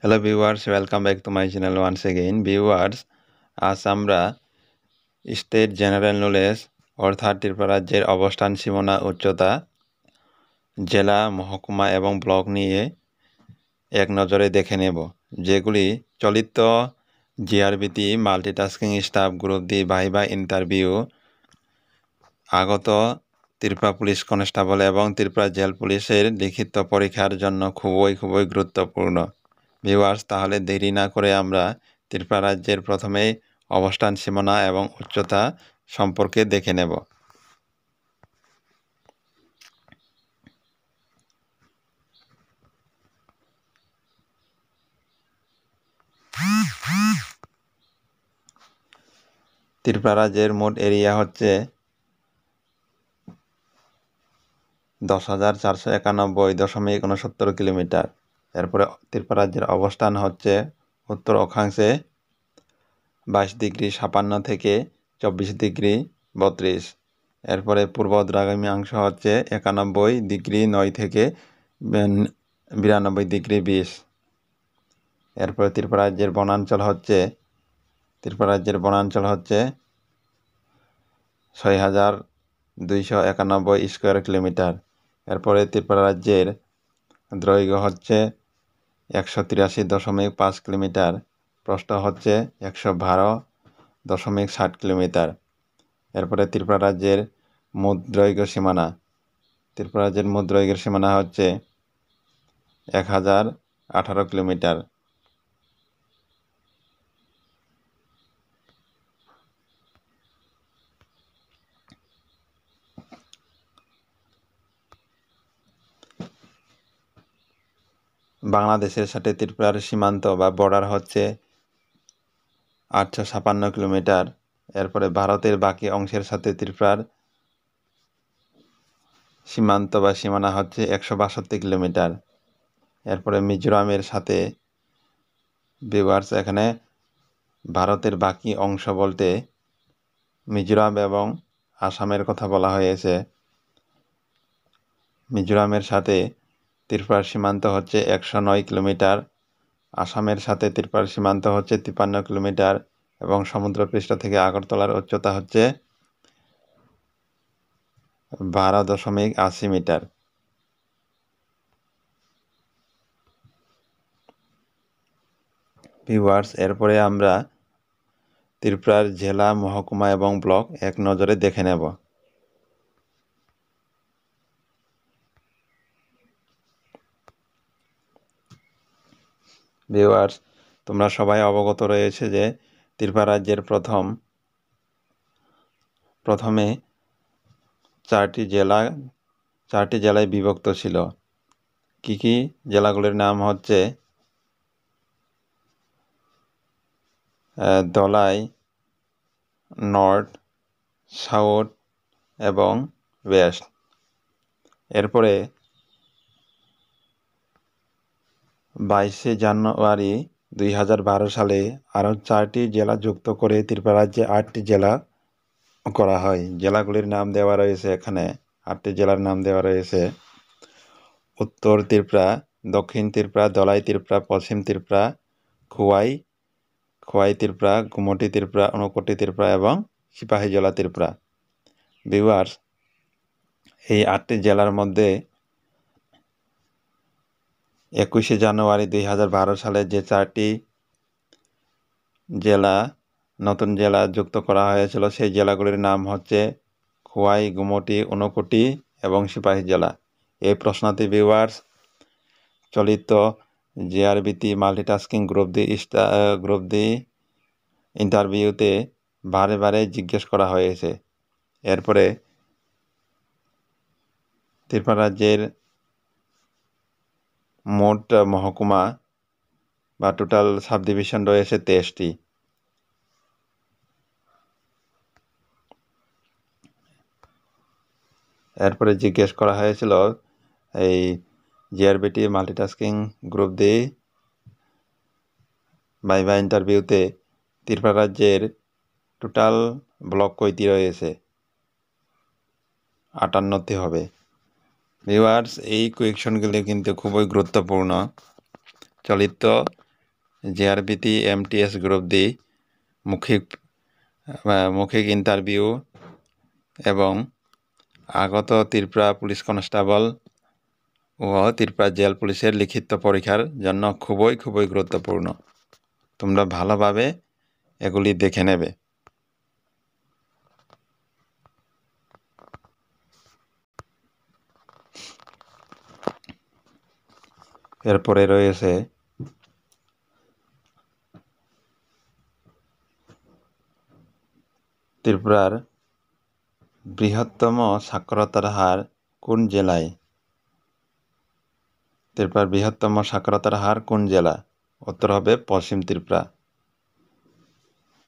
Hello viewers, welcome back to my channel once again. Viewers, আজ আমরা state general knowledge অর্থাৎ ত্রিপুরা রাজ্যের অবস্থান, সীমানা, উচ্চতা, জেলা, মহকুমা এবং ব্লক নিয়ে এক নজরে দেখে নেব, যেগুলি চলিত GRBT multitasking staff group D viva interview, আগত ত্রিপুরা পুলিশ কনস্টেবল এবং ত্রিপুরা জেল পুলিশের লিখিত পরীক্ষার জন্য খুবই গুরুত্বপূর্ণ। ভিউয়ার্স, তাহলে দেরি না করে আমরা ত্রিপুরা রাজ্যের প্রথমেই অবস্থান, সীমানা এবং উচ্চতা সম্পর্কে দেখে নেব। ত্রিপুরা রাজ্যের মোট এরিয়া হচ্ছে 10,491.69 কিলোমিটার। এরপরে ত্রিপুরা রাজ্যের অবস্থান হচ্ছে উত্তর অক্ষাংশে 22°56 থেকে 24°32। এরপরে পূর্ব দ্রাঘিমাংশ হচ্ছে 91°9 থেকে 92°20। এরপরে ত্রিপুরা রাজ্যের বনাঞ্চল হচ্ছে 6,291 স্কোয়ার কিলোমিটার। এরপরে ত্রিপুরা রাজ্যের দৈর্ঘ্য হচ্ছে 183.5 কিলোমিটার, প্রস্থ হচ্ছে 112.60 কিলোমিটার। এরপরে ত্রিপুরা রাজ্যের মোট দৈর্ঘ্য সীমানা হচ্ছে 1018 কিলোমিটার। বাংলাদেশের সাথে ত্রিপুরার সীমান্ত বা বর্ডার হচ্ছে 856 কিলোমিটার। এরপরে ভারতের বাকি অংশের সাথে ত্রিপুরার সীমান্ত বা সীমানা হচ্ছে 162 কিলোমিটার। এরপরে মিজোরামের সাথে ভিউয়ার্স, এখানে ভারতের বাকি অংশ বলতে মিজোরাম এবং আসামের কথা বলা হয়েছে। মিজোরামের সাথে ত্রিপুরার সীমান্ত হচ্ছে 109 কিলোমিটার, আসামের সাথে ত্রিপুরার সীমান্ত হচ্ছে 53 কিলোমিটার এবং সমুদ্রপৃষ্ঠ থেকে আগরতলার উচ্চতা হচ্ছে 12.80 মিটার। ভিউয়ার্স, এরপরে আমরা ত্রিপুরার জেলা, মহকুমা এবং ব্লক এক নজরে দেখে নেব। ভিউয়ার্স, তোমরা সবাই অবগত রয়েছে যে ত্রিপুরা রাজ্যের প্রথমে চারটি জেলায় বিভক্ত ছিল। কি জেলাগুলির নাম হচ্ছে ধলাই, নর্থ, সাউথ এবং ওয়েস্ট। এরপরে 22 জানুয়ারি 2012 সালে আরও 4টি জেলা যুক্ত করে ত্রিপুরা রাজ্যে 8টি জেলা করা হয়। জেলাগুলির নাম দেওয়া রয়েছে এখানে। 8টি জেলার নাম দেওয়া রয়েছে: উত্তর ত্রিপুরা, দক্ষিণ ত্রিপুরা, ধলাই ত্রিপুরা, পশ্চিম ত্রিপুরা, খোয়াই ত্রিপুরা, গুমটি ত্রিপুরা, ঊনকোটি ত্রিপুরা এবং সিপাহীজলা ত্রিপুরা। ভিউয়ার্স, এই 8টি জেলার মধ্যে 21 জানুয়ারি 2012 সালে যে 4টি নতুন জেলা যুক্ত করা হয়েছিল, সেই জেলাগুলির নাম হচ্ছে খোয়াই, গুমটি, ঊনকোটি এবং সিপাহীজলা। এই প্রশ্নটি ভিউয়ার্স চলিত জিআরবিটি মাল্টিটাস্কিং গ্রুপ ডি ইন্টারভিউতে বারে জিজ্ঞেস করা হয়েছে। এরপরে ত্রিপুরা রাজ্যের মোট মহকুমা বা টোটাল সাবডিভিশন রয়েছে 23টি। এরপরে জিজ্ঞেস করা হয়েছিল এই GRBT multitasking group D viva ইন্টারভিউতে ত্রিপুরা রাজ্যের টোটাল ব্লক কয়টি রয়েছে? 58টি হবে। ভিউয়ার্স, এই কোয়েকশনগুলি কিন্তু খুবই গুরুত্বপূর্ণ। চলিত জেআরবিটি এমটিএস গ্রুপ ডি মৌখিক ইন্টারভিউ এবং আগত ত্রিপুরা পুলিশ কনস্টেবল ও ত্রিপুরা জেল পুলিশের লিখিত পরীক্ষার জন্য খুবই গুরুত্বপূর্ণ। তোমরা ভালোভাবে এগুলি দেখে নেবে। এরপরে রয়েছে ত্রিপুরার বৃহত্তম সাক্ষরতার হার কোন জেলায়? ত্রিপুরার বৃহত্তম সাক্ষরতার হার কোন জেলা? উত্তর হবে পশ্চিম ত্রিপুরা।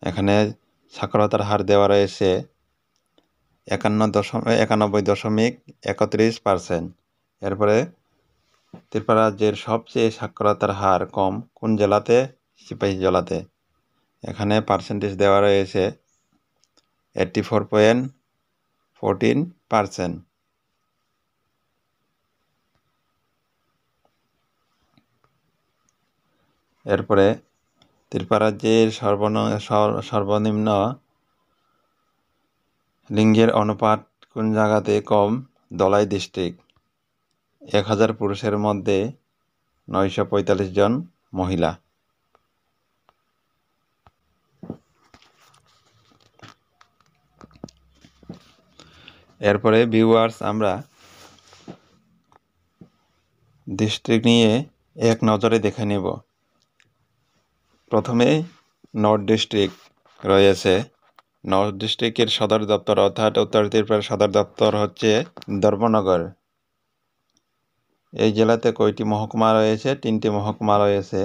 এখানে সাক্ষরতার হার দেওয়া রয়েছে 91.31%। এরপরে ত্রিপুরা রাজ্যের সবচেয়ে সাক্ষরতার হার কম কোন জেলাতে? সিপাহীজলাতে। এখানে পার্সেন্টেজ দেওয়া রয়েছে 84.14%। এরপরে ত্রিপুরা রাজ্যের সর্বনিম্ন লিঙ্গের অনুপাত কোন জায়গাতে কম? ধলাই ডিস্ট্রিক্ট। 1000 পুরুষের মধ্যে 945 জন মহিলা। এরপরে ভিউয়ার্স আমরা ডিস্ট্রিক্ট নিয়ে এক নজরে দেখে নেব। প্রথমে নর্থ ডিস্ট্রিক্ট রয়েছে। নর্থ ডিস্ট্রিক্টের সদর দপ্তর অর্থাৎ উত্তর ত্রিপুরার সদর দপ্তর হচ্ছে ধর্মনগর। এই জেলাতে কয়টি মহকুমা রয়েছে? 3টি মহকুমা রয়েছে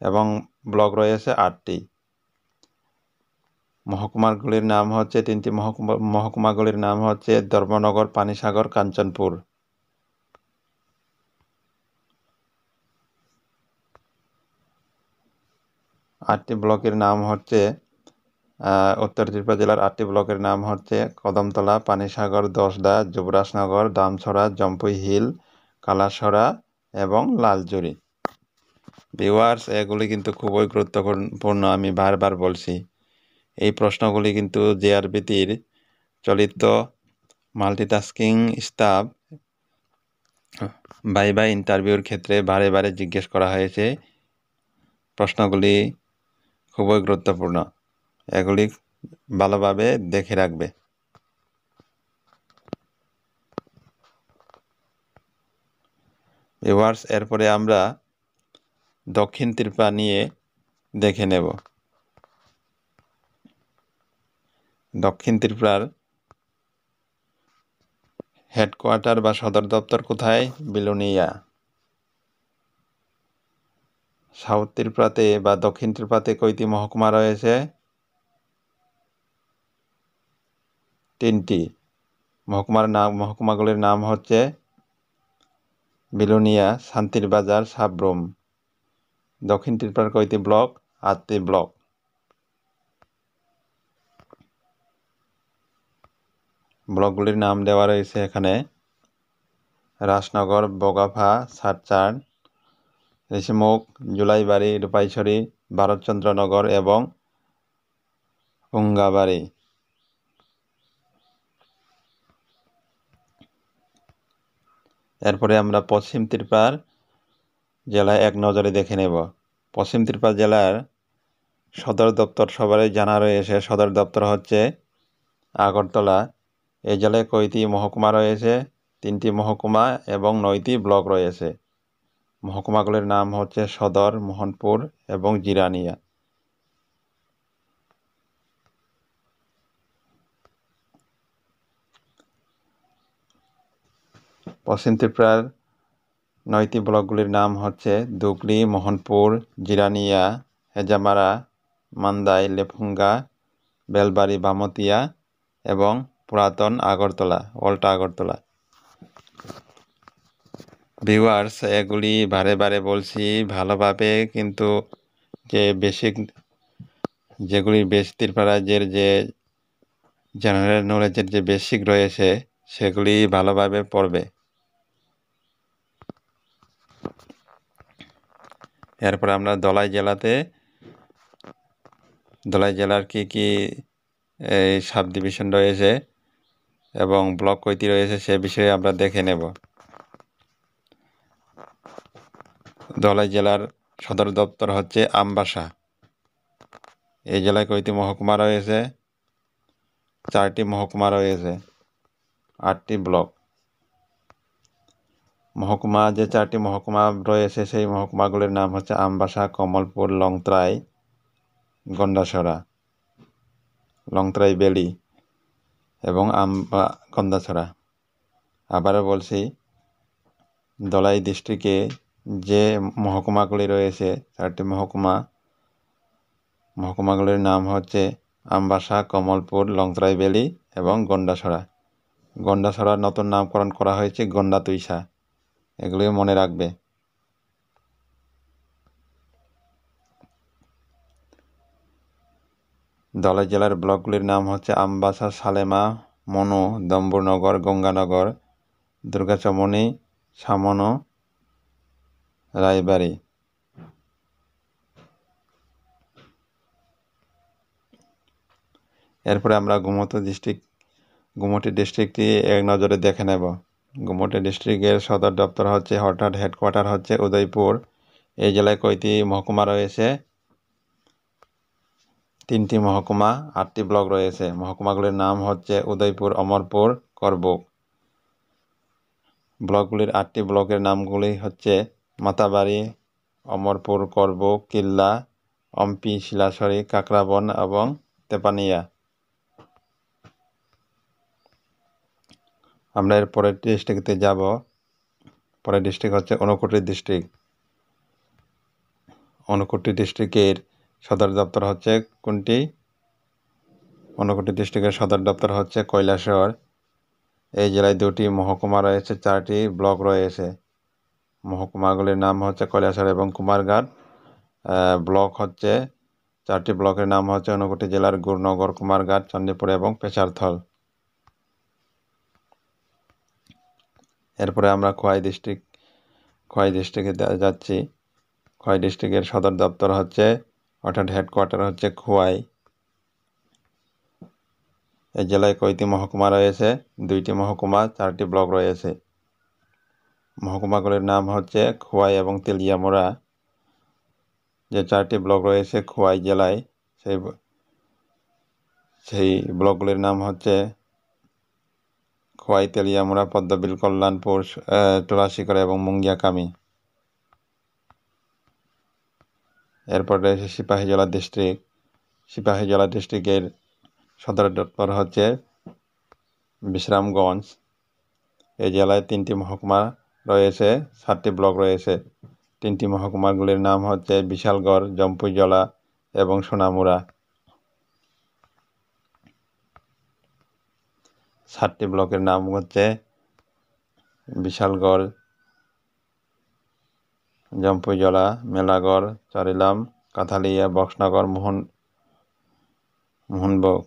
এবং ব্লক রয়েছে 8টি। মহকুমাগুলির নাম হচ্ছে 3টি মহকুমাগুলির নাম হচ্ছে ধর্মনগর, পানিসাগর, কাঞ্চনপুর। আটটি ব্লকের নাম হচ্ছে উত্তর ত্রিপুরা জেলার 8টি ব্লকের নাম হচ্ছে কদমতলা, পানিসাগর, দশদা, যুবরাজনগর, দামছড়া, জম্পুই হিল, কালাসরা এবং লালজুরি। ভিউয়ার্স এগুলি কিন্তু খুবই গুরুত্বপূর্ণ, আমি বারবার বলছি। এই প্রশ্নগুলি কিন্তু জেআরবিটির চলিত মাল্টিটাস্কিং স্টাফ ভাইভা ইন্টারভিউর ক্ষেত্রে বারে জিজ্ঞেস করা হয়েছে। প্রশ্নগুলি খুবই গুরুত্বপূর্ণ, এগুলি ভালোভাবে দেখে রাখবে। ভিউয়ার্স এরপরে আমরা দক্ষিণ ত্রিপুরা নিয়ে দেখে নেব। দক্ষিণ ত্রিপুরার হেডকোয়ার্টার বা সদর দপ্তর কোথায়? বিলোনিয়া। সাউথ ত্রিপুরাতে বা দক্ষিণ ত্রিপুরাতে কয়টি মহকুমা রয়েছে? 3টি। মহকুমাগুলির নাম হচ্ছে বিলোনিয়া, শান্তিরবাজার, সাব্রুম। দক্ষিণ ত্রিপুরার কয়টি ব্লক? 8টি ব্লক। ব্লকগুলির নাম দেওয়া রয়েছে এখানে রাজনগর, বগাফা, সাতচার, ঋষিমুখ, জুলাইবাড়ি, রূপাইছড়ি, ভারতচন্দ্রনগর এবং পুঙ্গাবাড়ি। এরপরে আমরা পশ্চিম ত্রিপুরার জেলায় এক নজরে দেখে নেব। পশ্চিম ত্রিপুরা জেলার সদর দপ্তর সবারই জানা রয়েছে, সদর দপ্তর হচ্ছে আগরতলা। এই জেলায় কয়টি মহকুমা রয়েছে? 3টি মহকুমা এবং 9টি ব্লক রয়েছে। মহকুমাগুলির নাম হচ্ছে সদর, মোহনপুর এবং জিরানিয়া। পশ্চিম ত্রিপুরার 9টি ব্লকগুলির নাম হচ্ছে দুগলি, মোহনপুর, জিরানিয়া, হেজামারা, মান্দাই, লেফুঙ্গা, বেলবাড়ি, বামতিয়া এবং পুরাতন আগরতলা, ওল্ড আগরতলা। ভিউয়ার্স এগুলি বারে বলছি ভালোভাবে, কিন্তু যে বেসিক যেগুলি ত্রিপুরা রাজ্যের যে জেনারেল নলেজের যে বেসিক রয়েছে সেগুলি ভালোভাবে পড়বে। এরপর আমরা ধলাই জেলার কি কি সাব ডিভিশন রয়েছে এবং ব্লক কয়টি রয়েছে সে বিষয়ে আমরা দেখে নেব। ধলাই জেলার সদর দপ্তর হচ্ছে আমবাসা। এই জেলায় কয়টি মহকুমা রয়েছে? 4টি মহকুমা রয়েছে, 8টি ব্লক। মহকুমা যে 4টি মহকুমা রয়েছে সেই মহকুমাগুলির নাম হচ্ছে আমবাসা, কমলপুর, লংত্রাই, গন্ডাছড়া, লংত্রাই বেলি এবং গন্ডাছড়া। আবারও বলছি, ধলাই ডিস্ট্রিক্টে যে মহকুমাগুলি রয়েছে 4টি মহকুমাগুলির নাম হচ্ছে আমবাসা, কমলপুর, লংত্রাই বেলি এবং গন্ডাছড়া। গন্ডাছড়ার নতুন নামকরণ করা হয়েছে গন্ডাতুইসা। এগুলিও মনে রাখবে। ধলাই জেলার ব্লকগুলির নাম হচ্ছে আমবাসা, সালেমা, মনু, দম্বুরনগর, গঙ্গানগর, দুর্গাচমনি, সামনো, রায়বাড়ি। এরপরে আমরা গুমটি ডিস্ট্রিক্টটি এক নজরে দেখে নেব। গুমটি ডিস্ট্রিক্টের সদর দপ্তর হচ্ছে অর্থাৎ হেডকোয়ার্টার হচ্ছে উদয়পুর। এই জেলায় কয়টি মহকুমা রয়েছে? 3টি মহকুমা, 8টি ব্লক রয়েছে। মহকুমাগুলির নাম হচ্ছে উদয়পুর, অমরপুর, করবুক। ব্লকগুলির 8টি ব্লকের নামগুলি হচ্ছে মাতাবাড়ি, অমরপুর, করবুক, কিল্লা, অম্পি, শিলাছড়ি, কাকরাবন এবং তেপানিয়া। আমরা এর পরের ডিস্ট্রিক্টে যাব। পরের ডিস্ট্রিক্ট হচ্ছে ঊনকোটি ডিস্ট্রিক্ট। ঊনকোটি ডিস্ট্রিক্টের সদর দপ্তর হচ্ছে কোনটি? ঊনকোটি ডিস্ট্রিক্টের সদর দপ্তর হচ্ছে কৈলাসহর। এই জেলায় 2টি মহকুমা রয়েছে, 4টি ব্লক রয়েছে। মহকুমাগুলির নাম হচ্ছে কৈলাসহর এবং কুমারঘাট। ব্লক হচ্ছে 4টি ব্লকের নাম হচ্ছে ঊনকোটি জেলার গুরনগর, কুমারঘাট, চণ্ডীপুর এবং পেচারথল। এরপরে আমরা খোয়াই ডিস্ট্রিক্টে যাচ্ছি। খোয়াই ডিস্ট্রিক্টের সদর দপ্তর হচ্ছে অর্থাৎ হেডকোয়ার্টার হচ্ছে খোয়াই। এই জেলায় কয়টি মহকুমা রয়েছে? 2টি মহকুমা, 4টি ব্লক রয়েছে। মহকুমাগুলির নাম হচ্ছে খোয়াই এবং তেলিয়ামুড়া। যে 4টি ব্লক রয়েছে খোয়াই জেলায় সেই ব্লকগুলির নাম হচ্ছে খোয়াই, তেলিয়ামুড়া, পদ্মবিল, কল্যাণপুর, তুলাশিকড়া এবং মুঙ্গিয়াকামি। এরপর রয়েছে সিপাহীজলা ডিস্ট্রিক্ট। সিপাহীজলা ডিস্ট্রিক্টের সদর দপ্তর হচ্ছে বিশ্রামগঞ্জ। এই জেলায় 3টি মহকুমা রয়েছে, 7টি ব্লক রয়েছে। 3টি মহকুমাগুলির নাম হচ্ছে বিশালগড়, জম্পুইজলা এবং সোনামুড়া। 7টি ব্লকের নাম হচ্ছে বিশালগড়, জম্পুইজলা, মেলাগড়, চারিলাম, কাথালিয়া, বক্সনগর, মোহনবুক।